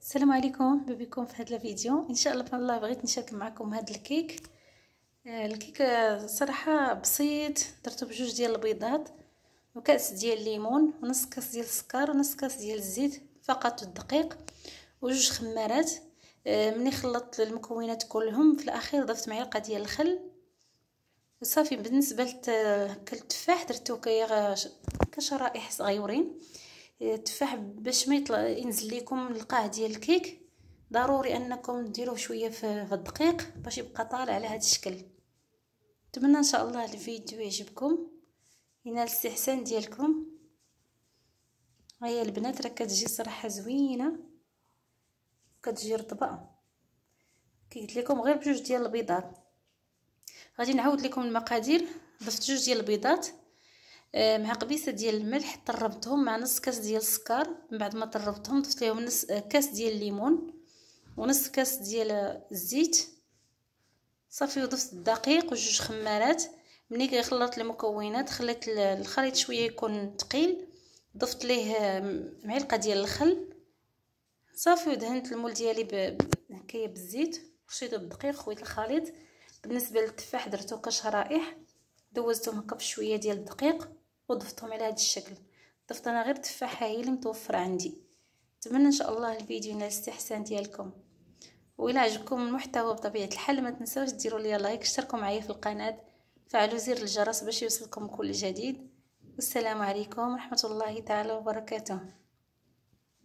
السلام عليكم بكم في هذا الفيديو. ان شاء الله بفضل الله بغيت نشارك معكم هذا الكيك. الكيك صراحه بسيط، درته بجوج ديال البيضات وكاس ديال الليمون ونص كاس ديال السكر ونص كاس ديال الزيت فقط الدقيق وجوج خمارات. ملي خلطت المكونات كلهم في الاخير ضفت معلقه ديال الخل صافي. بالنسبه للتفاح درتو كشرائح صغيورين. التفاح باش ما ينزل لكم القاع ديال الكيك ضروري انكم ديروه شويه في الدقيق باش يبقى طالع على هذا الشكل. نتمنى ان شاء الله الفيديو يعجبكم ينال الاستحسان ديالكم. هيا البنات راه كتجي صراحه زوينه وكتجي رطبه. كي قلت لكم غير بجوج ديال البيضات. غادي نعاود لكم المقادير. ضفت جوج ديال البيضات مع قبيصه ديال الملح، طربتهم مع نص كاس ديال السكر. من بعد ما طربتهم ضفت لهم نص كاس ديال الليمون ونص كاس ديال الزيت صافي، وضفت الدقيق وجوج خمارات. ملي خلطت المكونات خليت الخليط شويه يكون ثقيل، ضفت ليه معلقه ديال الخل صافي، ودهنت المول ديالي هكايا بالزيت ورشيته بالدقيق خويت الخليط. بالنسبه للتفاح درتو كشرائح، دوزتهم هكا بشويه ديال الدقيق وضفتهم على هذا الشكل. ضفت انا غير تفاحه هي اللي متوفره عندي. نتمنى ان شاء الله الفيديو ينال الاستحسان ديالكم، وإلا عجبكم المحتوى بطبيعه الحال ما تنساوش ديروا لي لايك، اشتركوا معايا في القناه، فعلوا زر الجرس باش يوصلكم كل جديد. والسلام عليكم ورحمه الله تعالى وبركاته.